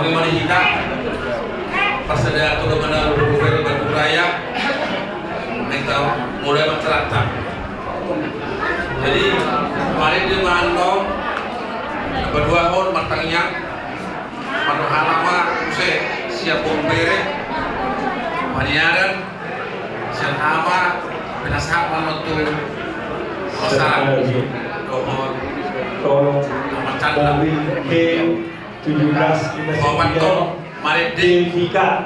bagaimana kita pas ada tuh mana dari Batu Raya kita mulai mencerita. Jadi kemarin dia mantong berdua tahun matangnya pada halama saya siap bombere maniaran siap ama penasaran menutu masalah dohon macam mobil T17 Komandan Marit Vika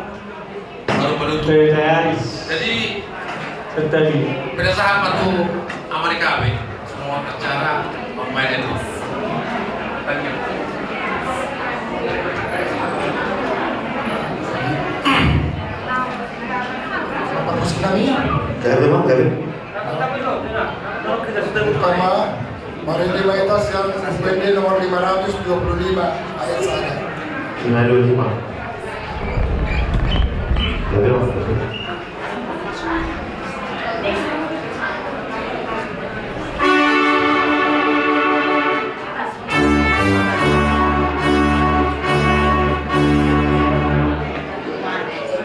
baru menutup. Toyota Yaris. Jadi tadi pada sahabat tuh Amerika be semua acara pemain itu. Tanya. Utama Marinir Mayoritas yang SPND nomor 525 ayat 1. 525. Jadi mas.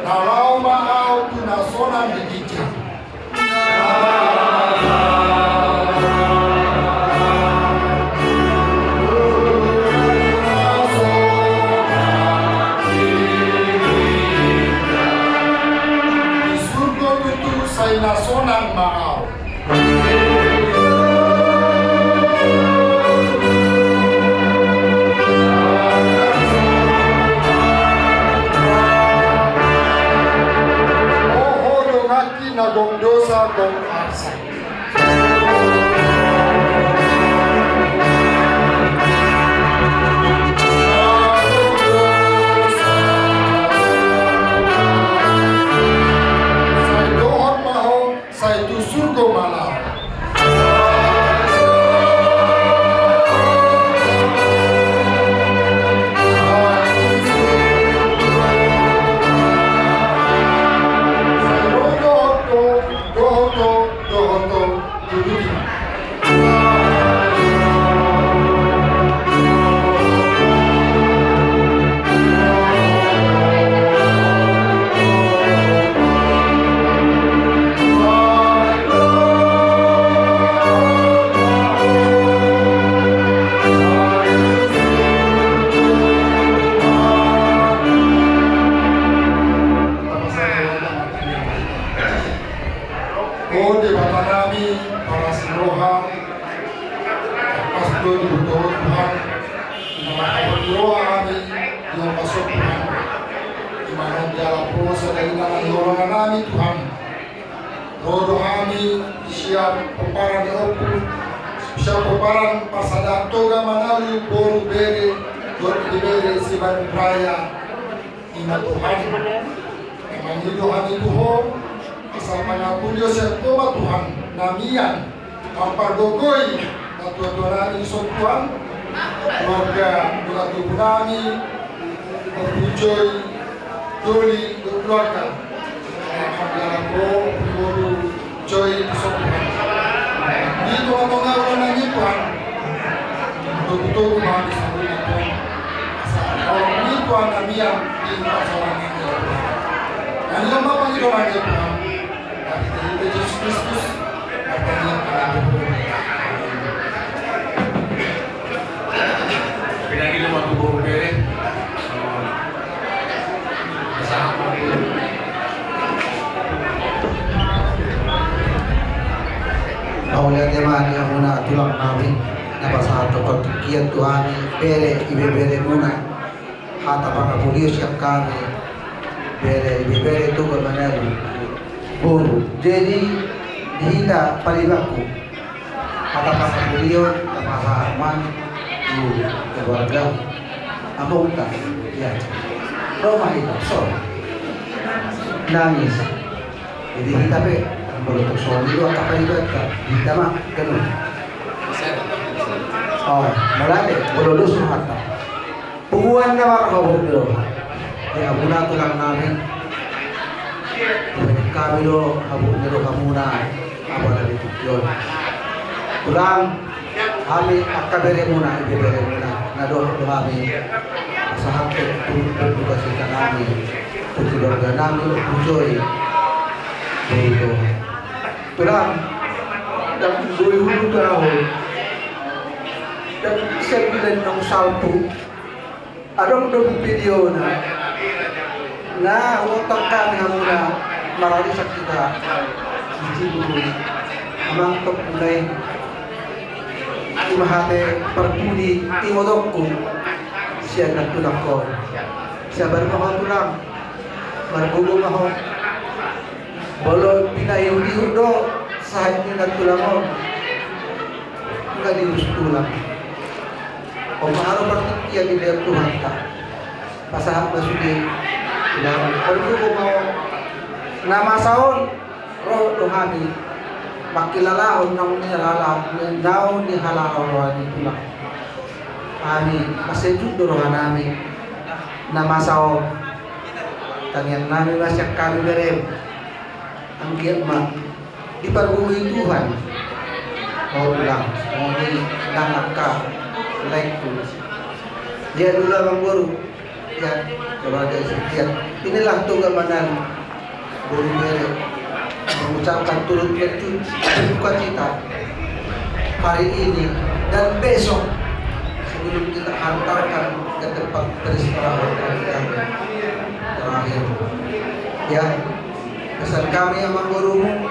Kalau mau tunasonan dididik. Nasonan mau. Oh, dongaki na gong dosa gong arsa. Siap peparan pasada toga manalu boru bere boru dibere siban raya ina Tuhan emang Tuhan itu ho asal manapun dia siap toba Tuhan namian ampar gogoi atuan iso Tuhan keluarga bila tubuhani berpujoy doli keluarga alhamdulillah boru joy iso Tuhan itu ngomongnya orang nanya Tuhan betul-betul mau disambung Tuhan kalau ini Tuhan kami yang ingin seorang nanya Tuhan dan yang apa itu nanya Tuhan dari Yesus Kristus katanya pada Pinagi lu waktu bawa bere sama Kaulian temani ang muna tulang namin na pasato pagtukian tuhani bere ibebere muna hata pangapulios yang kami bere ibebere itu bermanalu buru jadi dihita palibaku hata pangapulios na pasaman di keluarga amauta ya Roma itu so nangis jadi kita pe Kalau suami itu apa itu kan? Kita mah kenal. Oh, malade. Kalau lu suhat. Puguan na mga kabuklo. Kaya muna tulang namin. Kami do habuk nero kamuna. Apa na dito yun. Tulang kami akabere muna, ibebere muna. Nado kami sa hapon turut berduka cita kami untuk keluarga namin untuk Joy Boyo. Tulang dan Boyo dahon dan sa bilan ng salpo adong dong video na utang kami muna marami sa kita Jibuli amang topunay imahate perpudi imodokku siya nagtulak ko siya baru ako tulang margulong ako bolon pinayudi do sahit niya nagtulang ko nggak diustulang o maaro pertikya di dalam Tuhan ka pasahap na sudi dan pergulong ako nama saon roh rohani makilalahon ng nilalahon ni halakawan itulah kami masejud dorongan namin na masaw tanyan namin masyak kami berem ang giyama diparbuhi Tuhan mau bilang mau didangat ka like to dia dulu bang guru ya keluarga sekian inilah tunggaman guru bere mengucapkan turut berduka cita hari ini dan besok sebelum kita hantarkan ke tempat peristirahatan kami terakhir. Ya, pesan kami yang gurumu,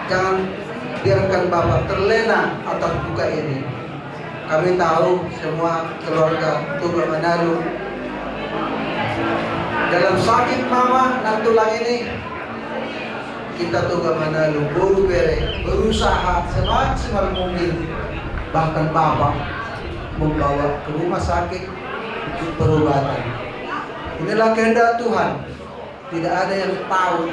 jangan biarkan Bapak terlena atas duka ini. Kami tahu semua keluarga Tuga Manado dalam sakit mama dan tulang ini. Kita Tuga Manado Boru Bere berusaha semaksimal mungkin, bahkan Bapak membawa ke rumah sakit untuk perobatan. Inilah kehendak Tuhan. Tidak ada yang tahu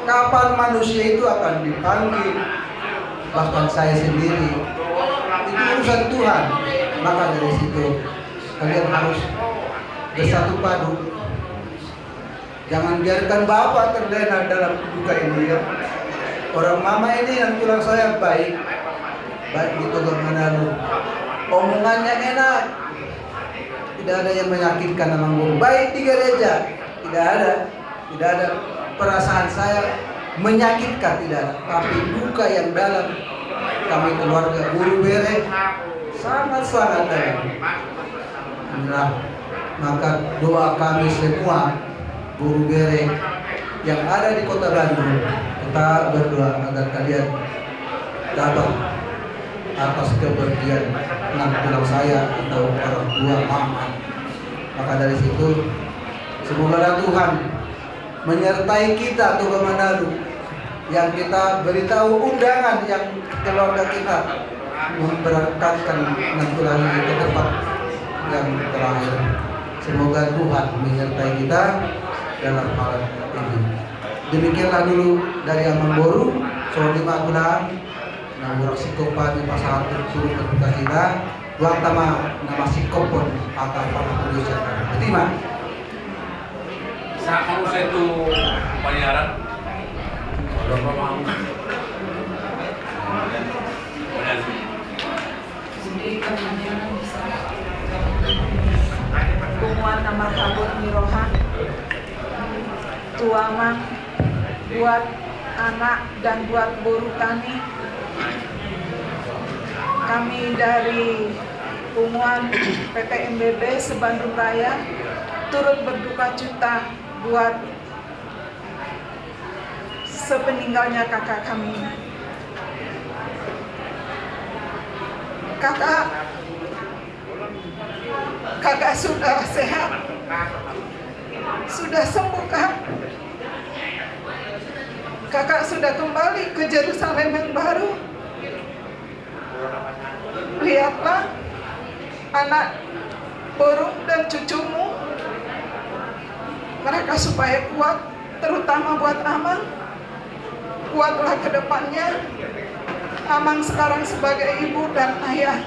kapan manusia itu akan dipanggil. Bahkan saya sendiri itu urusan Tuhan. Maka dari situ kalian harus bersatu padu. Jangan biarkan Bapak terlena dalam duka ini ya. Orang mama ini yang tulang saya baik di Tuga Manado. Omongannya enak. Tidak ada yang menyakitkan nama guru. Baik di gereja, tidak ada perasaan saya menyakitkan, tidak ada. Tapi duka yang dalam kami keluarga Guru Bere sangat-sangat dalam. Nah, maka doa kami semua Guru Bere yang ada di Kota Bandung, kita berdoa agar kalian dapat atas kepergian anak tulang saya atau orang tua mama. Maka dari situ semoga Tuhan menyertai kita Tuga Manado yang kita beritahu undangan yang keluarga kita memberangkatkan anak tulang ini ke tempat yang terakhir. Semoga Tuhan menyertai kita dalam hal ini. Demikianlah dulu dari Amang Boru, Soal 5 bulan, Namurang Sikopan di pasal turut berduka cita, Tuang Tama nama Sikopon akan para penulisnya. Terima. Sa kung sa ito panayaran, wala pa mga Kumuan na makabot ni Rohan tuamang buat anak dan buat guru kami dari Kumuan PT MBB Sebandung Raya turut berduka cita buat sepeninggalnya kakak kami. Kakak sudah sehat, sudah sembuh Kak. Kakak sudah kembali ke Yerusalem yang baru. Lihatlah anak Boru dan cucumu, mereka supaya kuat, terutama buat Amang. Kuatlah ke depannya. Amang sekarang sebagai ibu dan ayah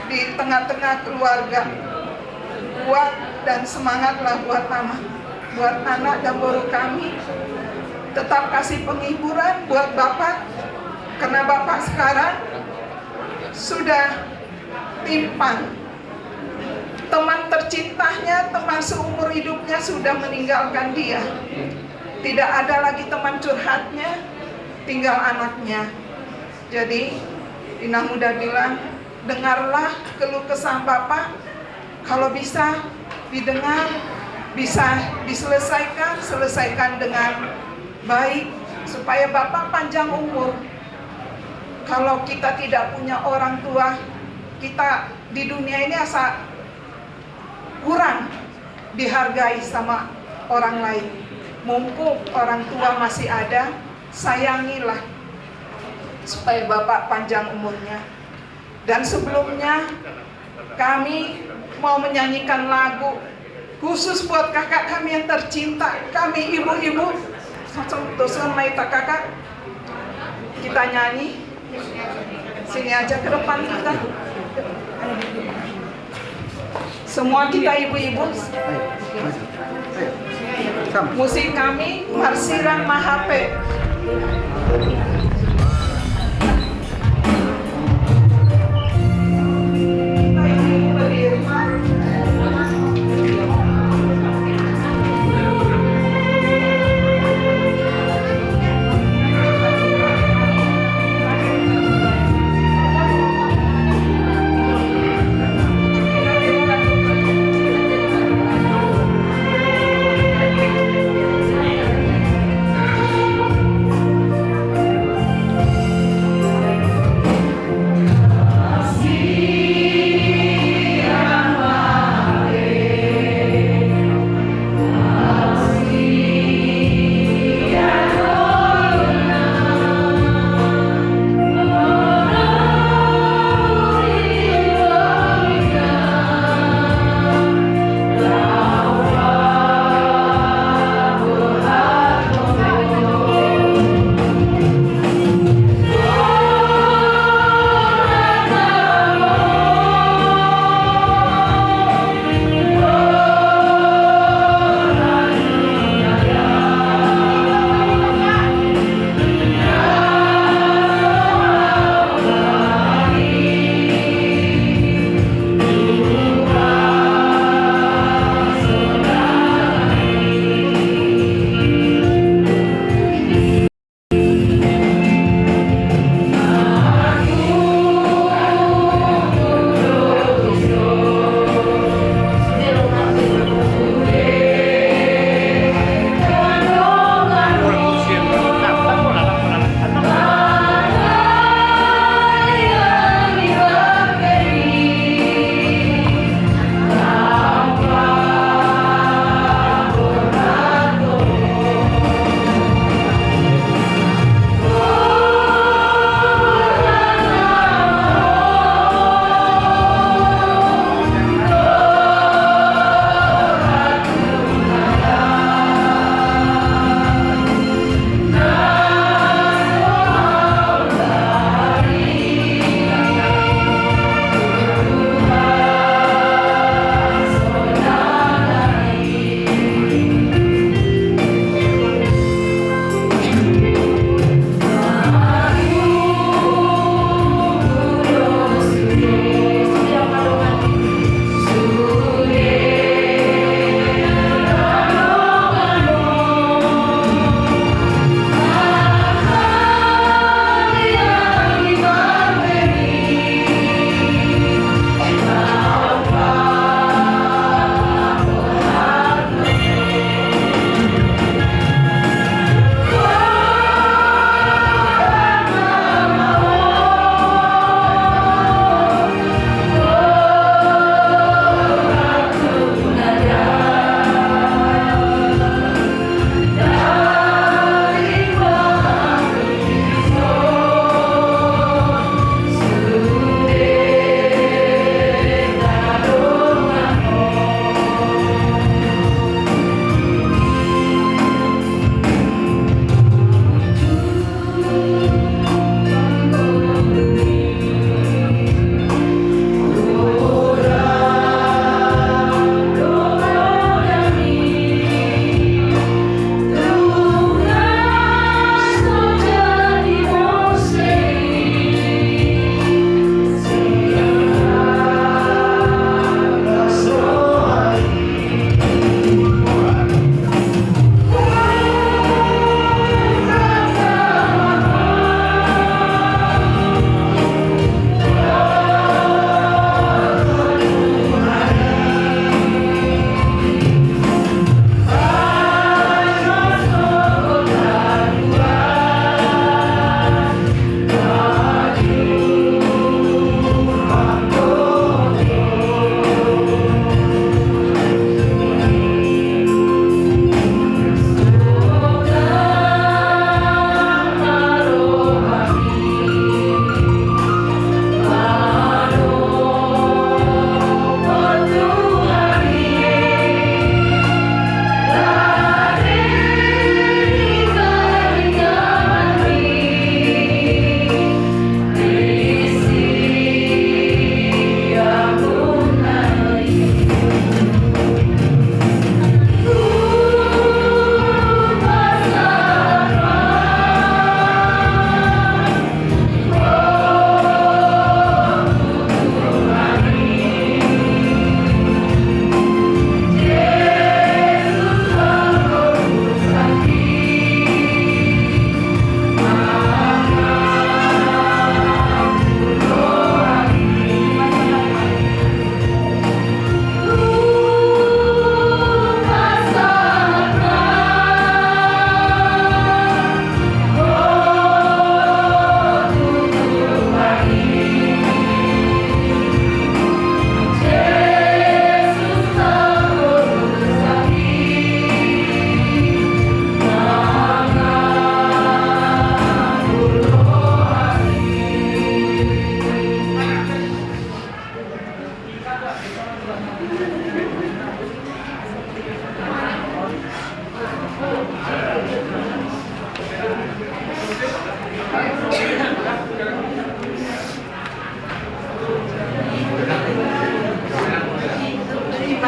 di tengah-tengah keluarga. Kuat dan semangatlah buat Amang, buat anak dan Boru kami. Tetap kasih penghiburan buat Bapak, karena Bapak sekarang sudah timpang. teman tercintanya, teman seumur hidupnya sudah meninggalkan dia. Tidak ada lagi teman curhatnya, tinggal anaknya. Jadi Inah Muda bilang, dengarlah keluh kesah Bapak. Kalau bisa didengar, bisa selesaikan dengan baik supaya Bapak panjang umur. Kalau kita tidak punya orang tua, kita di dunia ini asa kurang dihargai sama orang lain. Mumpung orang tua masih ada, sayangilah supaya Bapak panjang umurnya. Dan sebelumnya kami mau menyanyikan lagu khusus buat kakak kami yang tercinta, kami ibu-ibu. Tosun Maita kakak, kita nyanyi. Sini aja ke depan kita. Semua kita ibu-ibu. Musik kami Marsiran Mahape.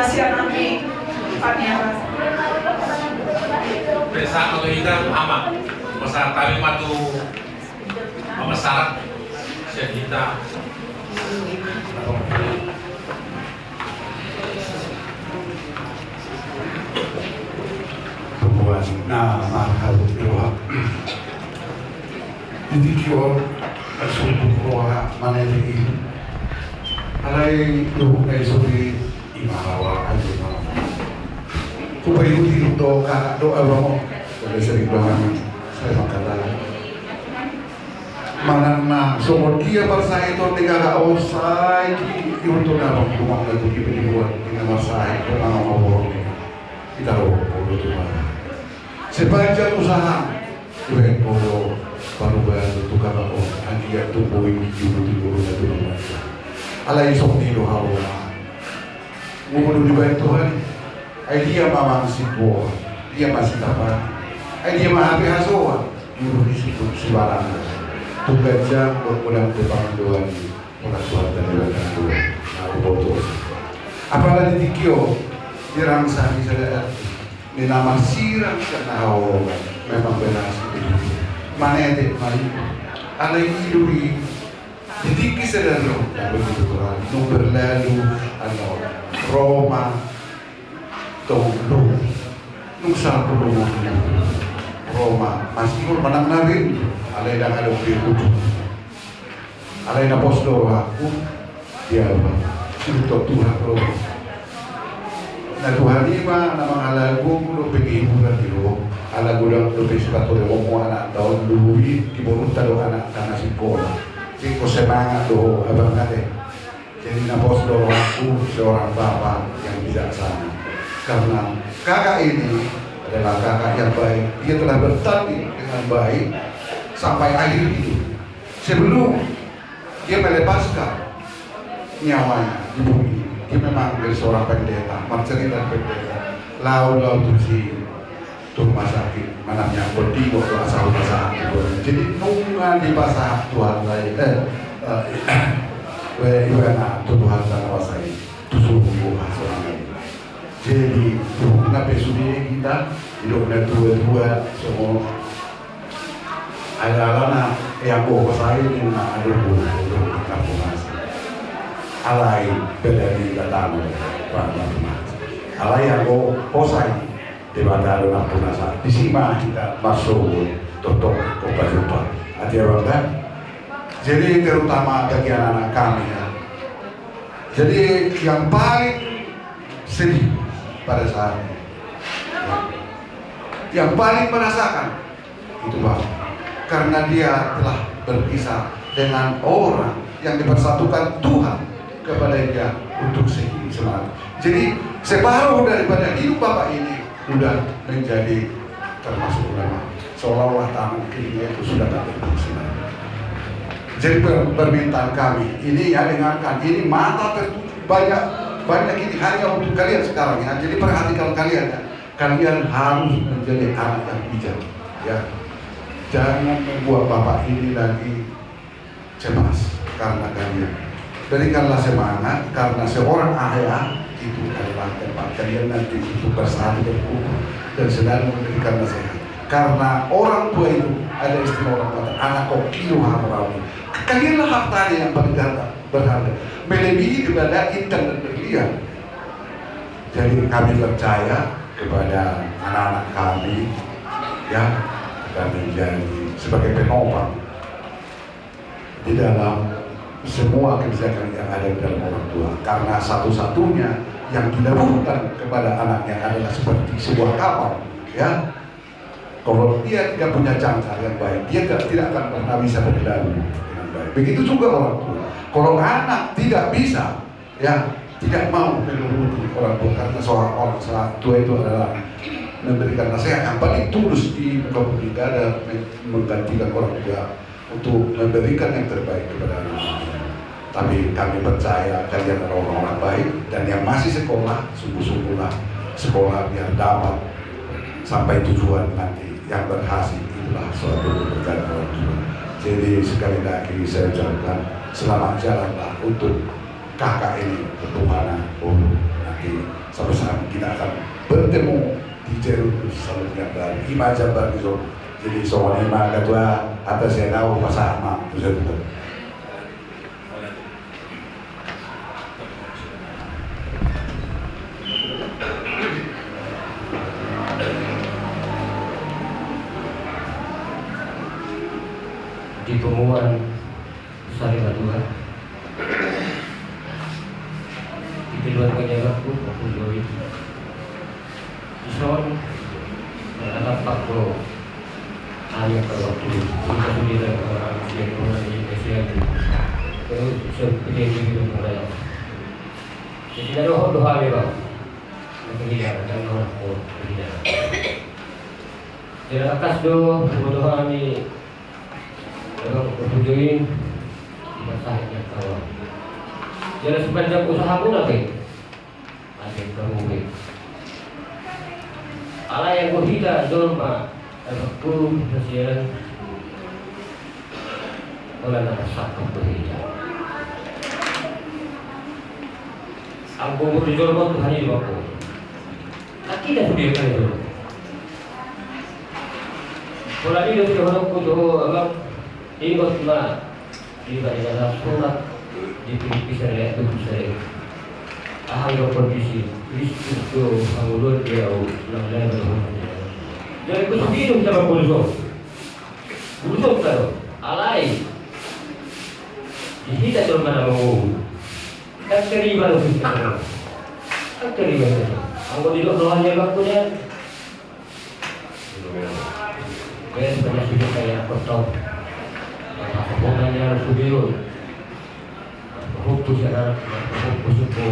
nasihat kami paniara. Pesa atau kita ama masa tarik matu pemasaran kita Tuhan mahal doa. Jadi kau asal doa mana lagi? Alai doa esok imahawa aja malam. Supaya itu doa kamu boleh sering banget saya makan lagi. Mana sumur kia bersai itu negara osai itu nama rumah itu dibuat dengan bersai itu nama orang kita loh Tuhan. Sepanjang usaha itu baru itu kalau dia tumbuh ini juga itu alai sok ni doa mau dibayar Tuhan. Dia mamang si tua, dia masih dapat. Dia mahapi hasoa, guru di situ sebarang. Tugas jam berpulang depan doa di orang tua dan orang tua. Aku botos. Apalagi di kio, dirang sami sadar. Di nama sirang kenal, memang benar sih. Mana ada mari, alai hiduri. Ditiki sadar lo, begitu Tuhan. Nu berlalu, Roma. Nung satu Roma masih menang narin alai dah ada berkutu alai na posdo aku dia untuk Tuhan Roma na Tuhan lima nama alagu lo pergi bulan dulu alagu dah lo pergi sepatu de omo anak tahun dulu di bonita do anak tanah sekolah jadi kau semangat do abang kade jadi na posdo aku seorang bapak yang bijaksana. Karena kakak ini adalah kakak yang baik. Dia telah bertani dengan baik sampai akhir hidup. Sebelum dia melepaskan nyawanya di bumi, dia memang menjadi seorang pendeta, marceri dan pendeta. Lau tusi rumah sakit, mananya berdiri waktu asal rumah sakit. Jadi nungan di pasar Tuhan lain, Tuhan dan wasai, tusuh seorang lain. Jadi kenapa sudah kita hidupnya dua semua ada yang bawa saya ini ada dua kampung alai bedani datang alai yang bawa saya di bandar kampung di sini kita masuk tutup jumpa ada orang. Jadi terutama bagi anak-anak kami ya. Jadi yang paling sedih pada saat ini. Yang paling merasakan itu Bapak, karena dia telah berpisah dengan orang yang dipersatukan Tuhan kepada dia untuk semangat. Jadi separuh daripada hidup Bapak ini sudah menjadi termasuk ulama, seolah-olah tangan kirinya itu sudah tak berfungsi lagi. Jadi permintaan kami ini ya dengarkan, ini mata tertuju banyak ini hanya untuk kalian sekarang ya. Jadi perhatikan kalian ya. Kalian harus menjadi anak yang bijak ya. Jangan membuat Bapak ini lagi cemas karena kalian. Berikanlah semangat karena seorang ayah itu adalah tempat kalian nanti untuk bersatu berkumpul dan selalu memberikan nasihat. Karena orang tua itu ada istilah orang kata anak kau kilo hamrawi. Kalianlah hartanya yang paling berharga, melebihi daripada intan dan berlian. Jadi kami percaya kepada anak-anak kami ya, akan menjadi sebagai penopang di dalam semua kebijakan yang ada di dalam orang tua. Karena satu-satunya yang dilakukan kepada anaknya adalah seperti sebuah kapal ya. Kalau dia tidak punya jangkar yang baik, dia tidak akan pernah bisa berlalu dengan baik. Begitu juga orang tua. Kalau anak tidak bisa, ya tidak mau menuruti orang tua karena seorang orang tua itu adalah memberikan nasihat yang paling tulus di muka bumi, tidak ada menggantikan orang tua untuk memberikan yang terbaik kepada anak-anak. Tapi kami percaya kalian adalah orang-orang baik dan yang masih sekolah, sungguh-sungguhlah sekolah biar dapat sampai tujuan nanti yang berhasil. Itulah suatu keberkahan orang tua. Jadi sekali lagi saya ucapkan selamat jalanlah untuk kakak ini ketuhanan nanti suatu saat kita akan bertemu di Jerusalem yang baru. Ima jabar gitu. Jadi soal ima ketua atas yang tahu pasal mak itu betul. Di pengumuman Sari Badua di Pilihan Kanyagatku maupun Jowi Ison anak Pak Bro hanya waktu kita sendiri orang yang orang di Indonesia terus seperti itu mulai jadi ada doa bang kehilangan dan orang pun kehilangan jadi akas doa kami kalau bertujuin tidak sahnya kawan. Jadi sepanjang usaha pun lagi ada termungkin. Allah yang berhida dolma aku kasihan oleh nak sakit berhida. Aku mau dolma Tuhan ini aku. Tak tidak sediakan itu. Kalau ini sudah orang kudu Allah ini bagaimana di dalam surat di Filipi itu saya ahal kondisi Kristus itu angulun dia ulang jadi kesulitan sama bulus kalau alai kita cuma mana mau kan terima loh kan terima aku tidak doanya waktunya kayak banyak juga kayak kotor hubungannya subirun hukum sekarang hukum suku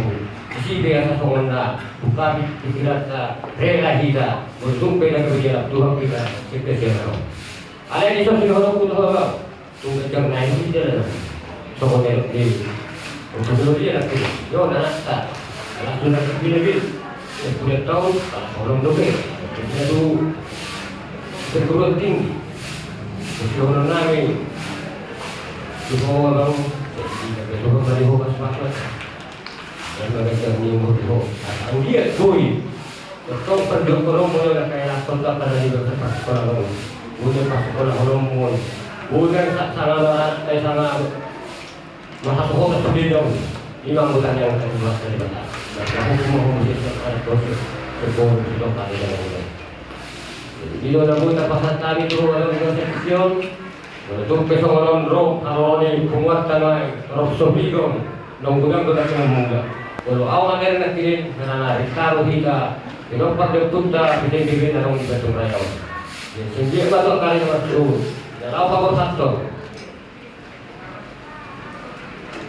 isi biasa sonda bukan pikiran kita rela kita untuk beda kerja Tuhan kita sekarang ada di sini orang pun orang tunggu jam naik tidak sonda ini untuk dia lagi yo nasta langsung nak lebih sudah tahu orang doke itu berkurang tinggi orang nami Tuhan orang Tuhan beri hokas makan dan mereka menyuruh Tuhan. Dia koi, kau pergi orang mulai kayak kontak pada di pas sekolah orang, udah pas sekolah orang mulai, udah sangat sangat mahal hokas sendiri dong. Imam bukan yang kedua dari benda. Dan aku semua mesti ada proses sekolah di lokal yang di dalam buta pasal tadi tu orang organisasi untuk besok orang roh kalau ni penguat tanah roh sobigong nonggulang kita semua kalau awal dari nak kirim karena rikaru kita kenapa dia tunda bidang narong di Batu Raya sendiri batok kali masuk dan apa satu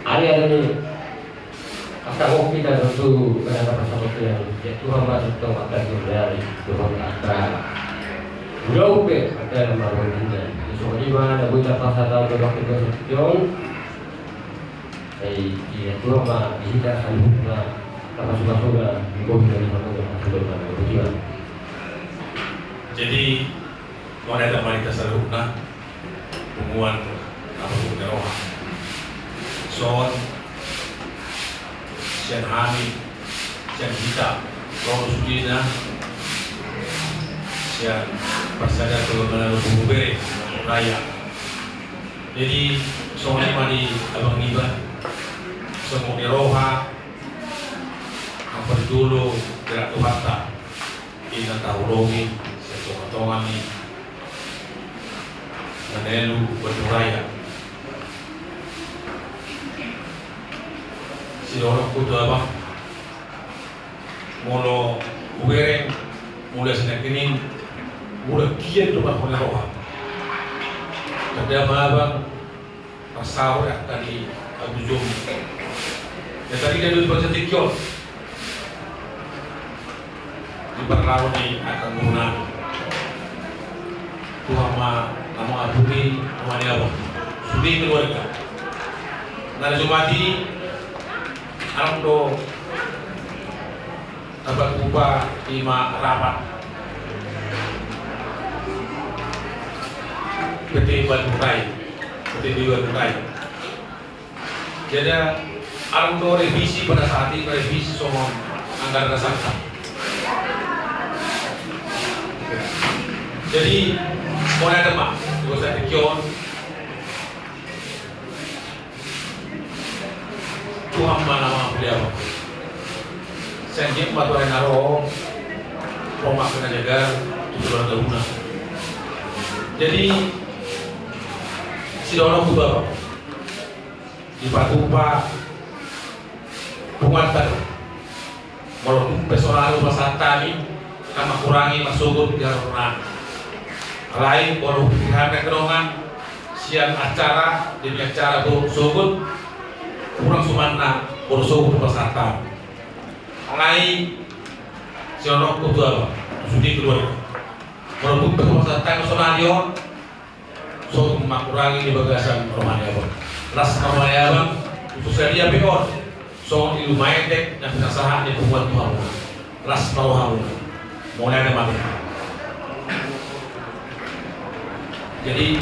hari ini akan kita tentu karena pasal yang Tuhan masuk tahu akan dari Tuhan akan jauh ke ada malam ini. Soalnya ada buta pasal dalam waktu kesekian. Dia tu apa kita sambutlah apa sudah dibuat dari mana sudah begitu. Jadi mana ada wanita saruna hubungan apa hubungan roh. Son sian hamil sian kita roh sudina sian pasada kebenaran hukum bere raya. Jadi soalnya mari abang iban semua di roha apa dulu gerak tuata ina tahu romi setongan ni menelu Batu Raya si orang kutu abang molo ubereng mulai senekinin mulai kian tu bakal roha ada abang pasau ya tadi Abu Jom ya tadi dia dulu baca tikion di berlawan ni akan guna Tuhan nama Abu ni nama dia apa sudi keluarga nara Jumati alam do dapat ubah lima rapat PT Batu Raya PT Batu Raya jadi alam do revisi pada saat ini revisi semua anggaran sangka. Jadi mulai ada mak, juga saya tekion Tuhan mana beliau. Saya jemput batu naro, rumah kena jaga, tujuan guna. Jadi si dono kuda di patupa bungan tadi. Kalau personal rumah tani, kama kurangi masuk di rumah. Lain kalau pilihan kekenongan siang acara demi acara tuh sugut kurang sumana kalau sugut pasatan lain siang kudu apa sudi keluar kalau tuh pasatan sonario sugut makurangi di bagasan rumahnya apa las rumahnya apa itu saya peon so di lumayan dek yang penasaran di pembuat tuhan las mau mulai ada mati. Jadi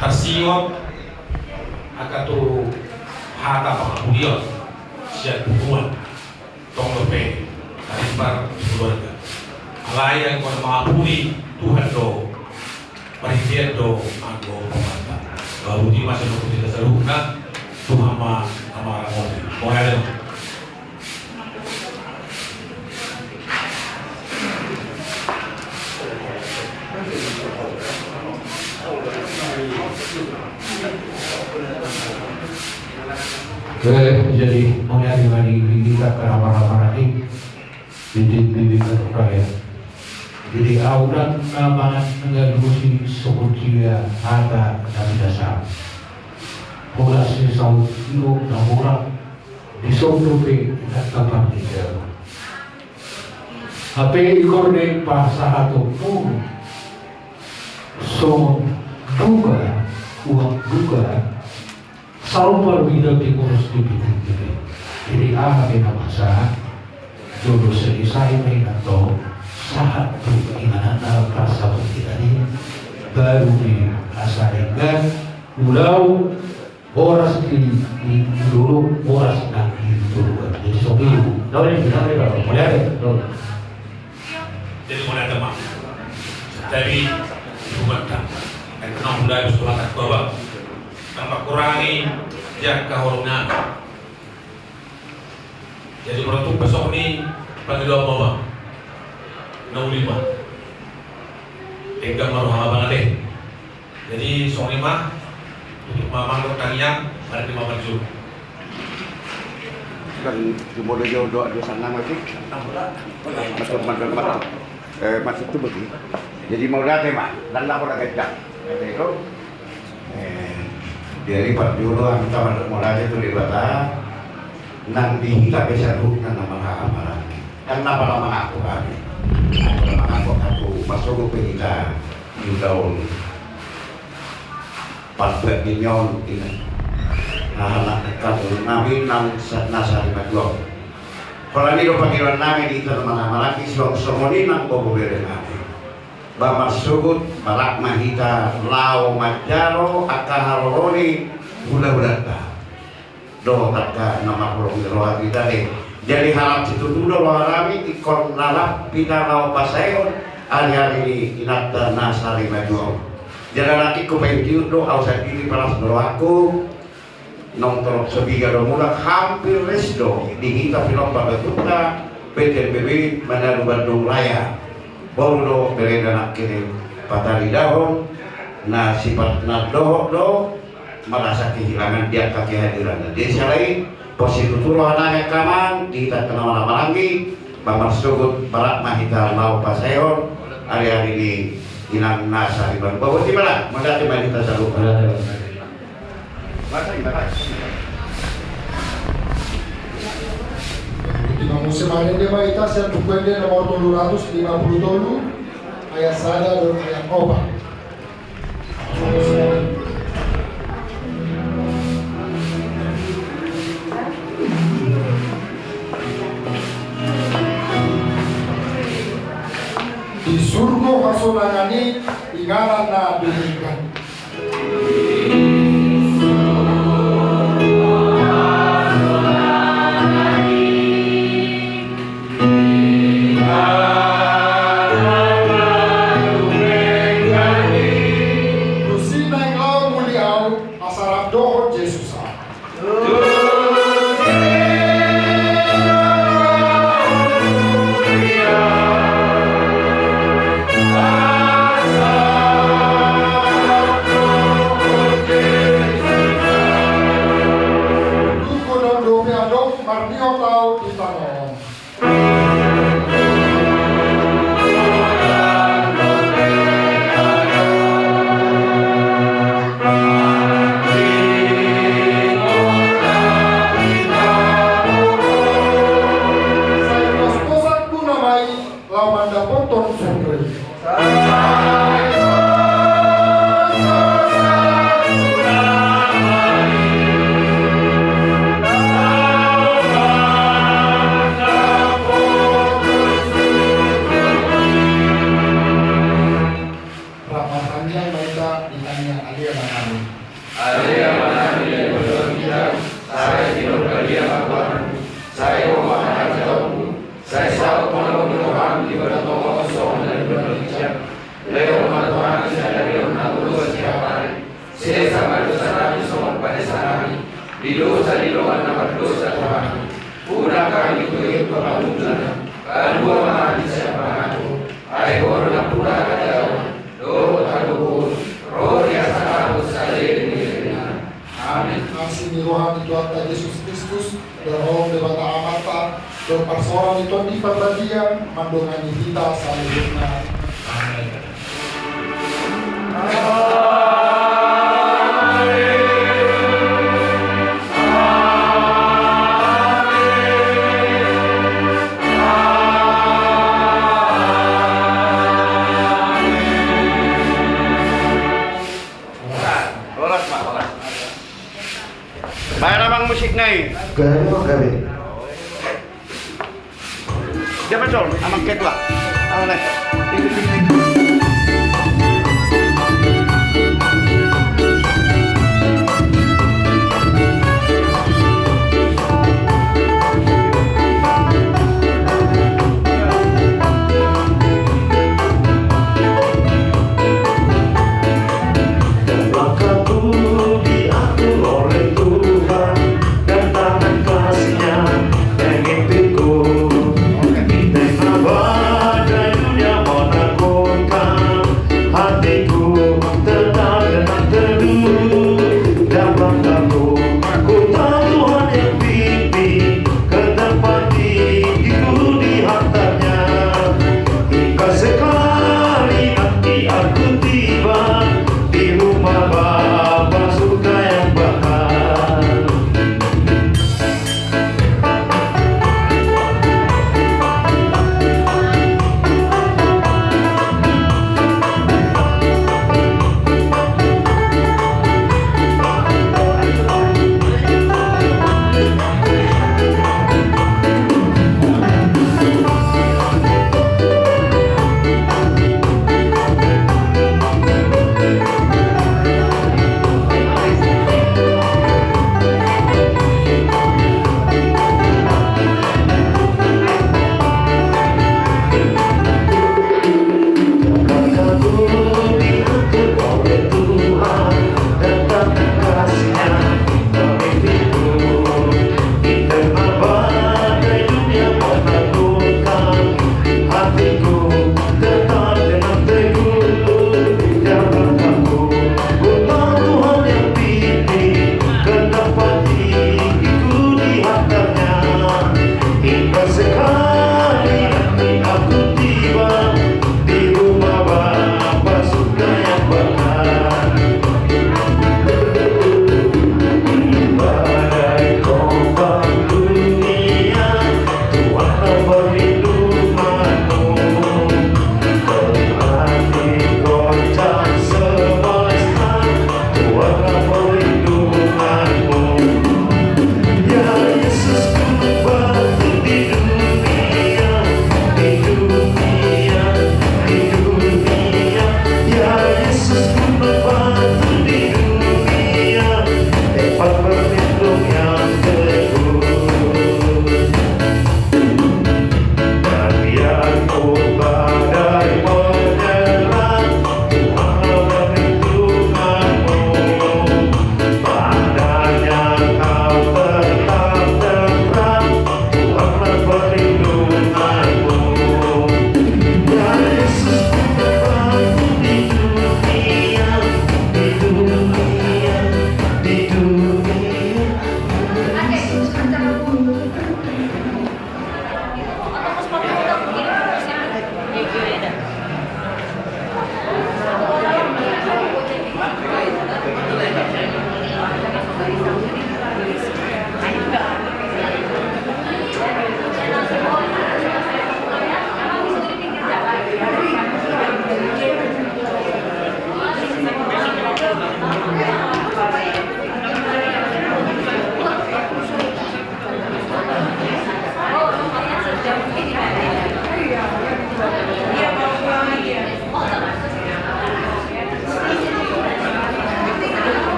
harsiot akatu hata pengakulion siat hubungan tong lepe karimbar keluarga alai yang kau mengampuni Tuhan do perhatian do anggo pemata bahwa di masa itu kita serukan Tuhan ma amarah mau ada. Jadi mengenai kita ke ramah-ramah ini didik kaya. Jadi audan nama mengadusi sebutia hata dan dasar. Bola sisau itu namura disodope datang tidak. HP ikorde pasah atau pun so duga uang duga salvar vida que constituye. Jadi ahli masa jodoh selesai main atau saat bagaimana rasa kita ini baru di asalkan ulau boras di dulu boras nanti dulu jadi sobiu. Jadi kalau mulai jadi mulai teman. Jadi bukan tak. Karena mulai sekolah tak bawa. Tanpa kurangi yang kahorungan. Jadi menentu besok ini panggil mama 65 tinggal maruha banget deh. Jadi song 5 untuk mama untuk tanya ada 5 baju kan cuma doa sana masih masuk tuh begini. Jadi mau datang mak dan lah orang kecak itu dari Pak Juro kita mulai itu di Batak nanti kita bisa duduk nama amalan karena pada mengaku kami aku masuk ke kita di tahun 14 milyon ini anak kamu nabi nasari madlo kalau ini panggilan nabi di tanah amalan Islam semoni nang bobo bere nabi Bama sugut barak mahita lau majaro akaharoni budak-budak do takka nama kurung roha kita deh jadi harap situ dulu roha rami ikon nalap kita lau pasayon hari-hari ini inata nasari majuang jadi lagi ku pengen do ausah diri palas doaku nongkrong sebiga do mulak hampir resdo di kita film Bagaduta PTBB Manado Bandung Raya baru do bereda nak kini patari dahon na sifat na do merasa kehilangan dia kehadiran jadi selain posisi turuh anaknya kaman kita kenal nama lagi bamar sugut barak mahita mau pasayon hari-hari ini inang nasa riban bawa di mana mendati mahita salupa masa gimana Di musim hari ini kita siap bukan dia nomor 250 tolu ayat sada dan ayat obat. Di surga kasunangani ingaran na diberikan. Damai Lamanda Potong Sumbre. Rahmatannya mereka ditanya Alia Manami. Alia Manami yang berbicara, saya tidak berdia apa. Saya memahami jauh. Saya selalu menolong di pada tolong kosong dan berbicara. Leo Tuhan saya dari menanggung setiap hari. Saya sama dosa kami semua pada sana. Di dosa di luar nama dosa Tuhan. Udah kami ikut kebangunan. Kedua mati siapa aku. Ayo orang pura kata doa aku. Roh yang sangat saling dengan. Amin. Kasih rohani Tuhan Yesus Kristus, berhormat debata amata, berpersoalan itu di perbadian, mandongani kita selanjutnya. Amin. Bayar abang musik nih. Gawe. Siapa col? Amang kedua. Alek. Badai dunia monaku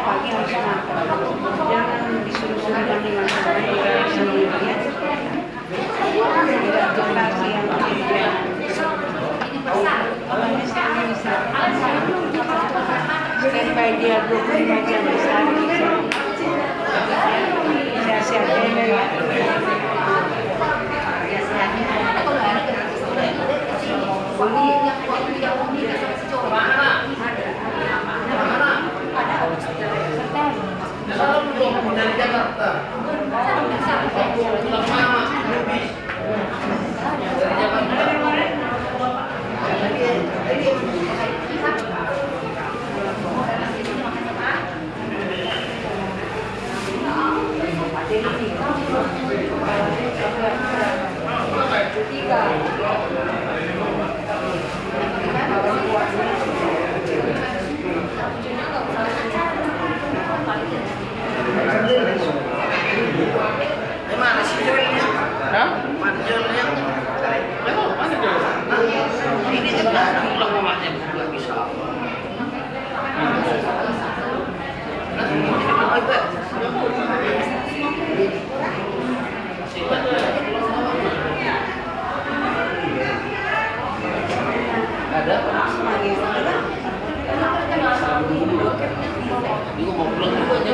pagi harus makan. Jangan disuruh-suruh dengan teman-teman sendirian. Tidak jelas yang dia. Standby dia 25 jam sehari. Sehat-sehat ya. Dari Jakarta. Mana sih jualnya? Mana jualnya? Mana jualnya? Ini juga kalau mamanya nggak bisa. Ada? Ini mau pulang juga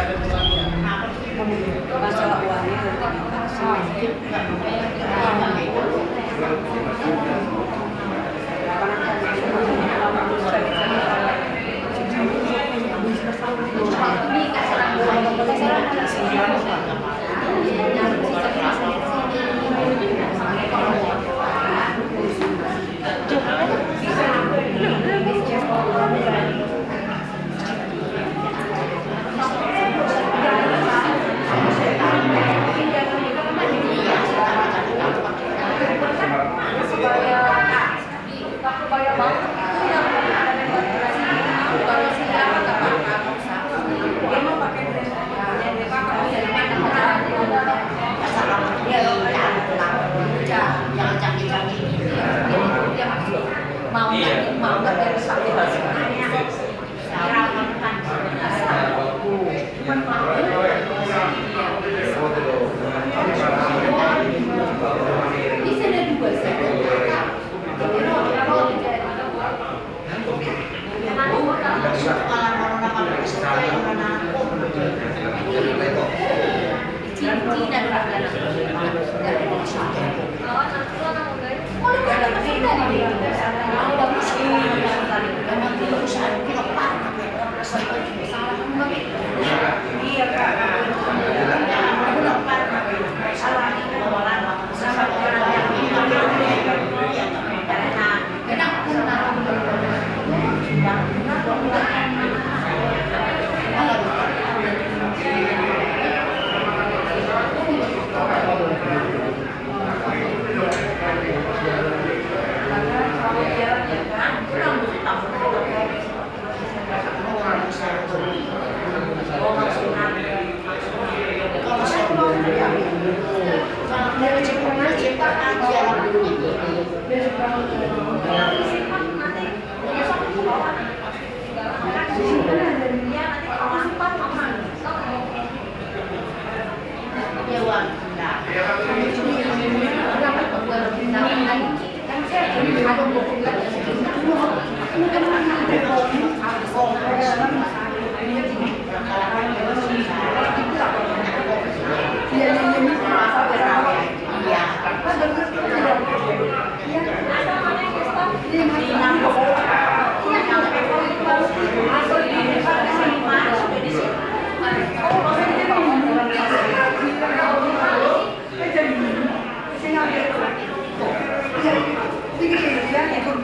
jangan. Masalah uangnya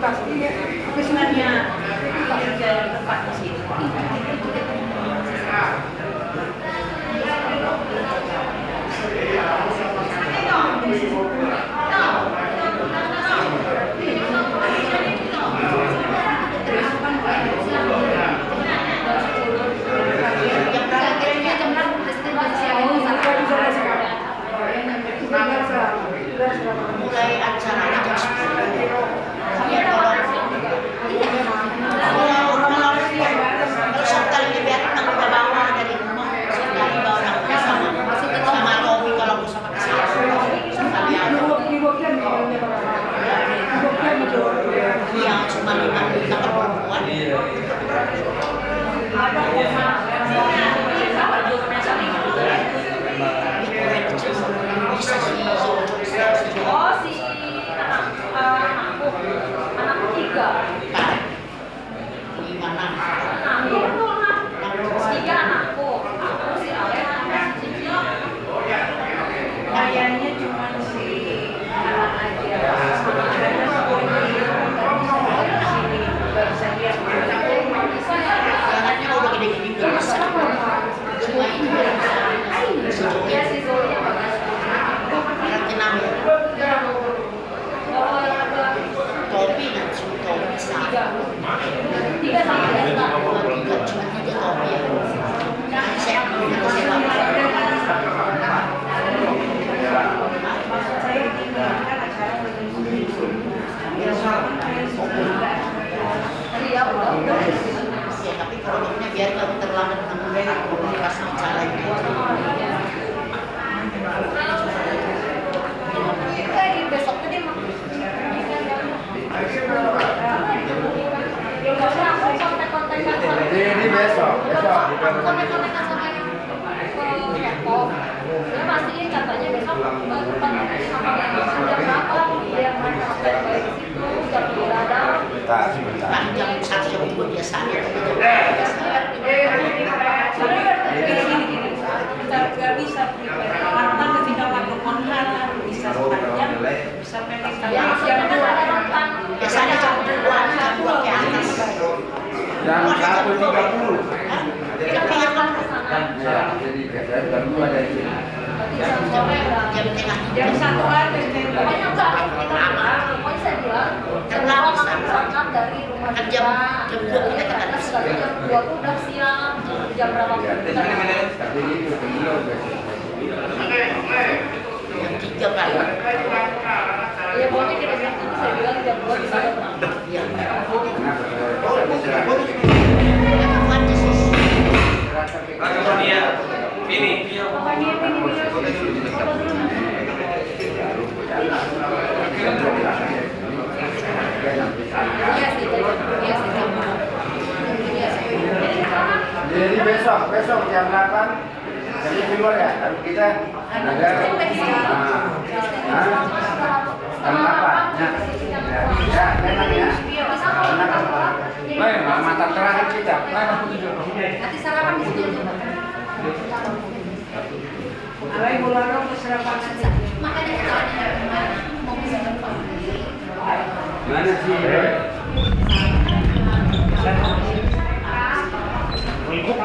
pastinya kesenangannya kerja tempat di sini. Oh, si anakku 3. Gimana? Anakku 3 anakku. Aku si Ale sama si Cici. Kayaknya cuma si anak aja. Karena semuanya di sini nggak bisa lihat. Anaknya udah gede-gede nggak bisa. Semua ini Ya si Zoe bagus. nanti nama topi nggak cuma topi bisa. 3 sama Desta. Nggak cuma 3 topi ya. Saya Maksud saya ini kan acara Iya, udah. ya, tapi kalau dokternya biar kamu terlambat ketemu pas acara itu. Besok tuh dia mau. Ya udah aku kontak-kontak sama. Ini besok Kontak-kontak sama yang Depok. Dia pastiin katanya besok kontak sama jam berapa dia mau sampai di situ jam berapa. Kan jam 1 jam 2 biasanya. Nggak bisa prepare. Karena ketika waktu konhan bisa sepanjang, bisa pendek. Ya, Jam 2. Biasanya jam 2 ke atas. Jam 1.30. Jadi biasanya jam 2 dari sini. Jam 1-an Pokoknya enggak, pokoknya saya bilang jam 8 akan berangkat dari rumah Kan dia. jam 2 kita Karena sekali jam 2 tuh udah siang, jam berapa pun kita Jam 3 kan. ya pokoknya kita bilang itu saya bilang jam 2 bisa berangkat. Iya. Jadi besok jam 8 jadi keluar ya. Harus kita ada jam 8 ya memang ya. Lain mata terakhir kita. Nanti sarapan di situ. Alai bulan ke sarapan aja. Makanya kita mau bisa berapa? Mana sih? Ikut.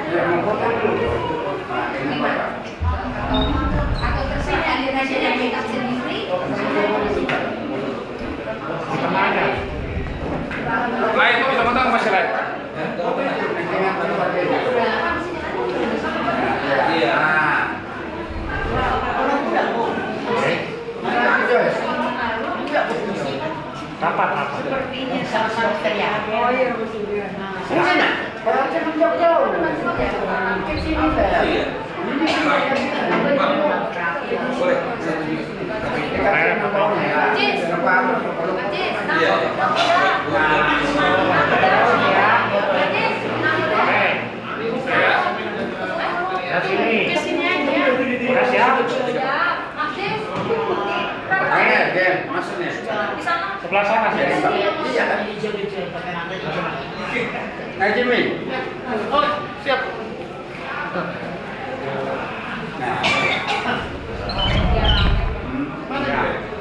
Ya, mau foto dulu. Atau terserah ada raja dan makeup sendiri. Lain tuh bisa matang masih lain. Iya. Kapan? Sepertinya sama ya. Oh iya, mana? Kalau saya menjauh. Ke sini Iya. Boleh. Ke sini aja. Maksudnya Sebelah sana. iya kan? Nah, Jimmy. Oh, siap.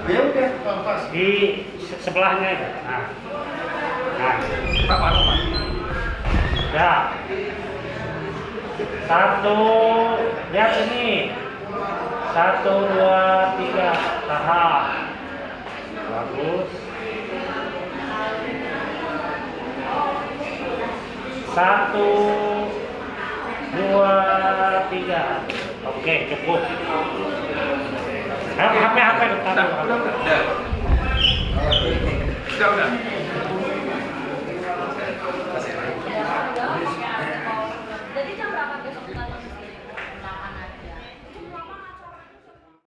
Ya udah. Di sebelahnya itu. Nah. Ya. 1, lihat ini. 1, 2, 3, tahap. Bagus. 1, 2, 3. Oke, cukup. HP. Udah.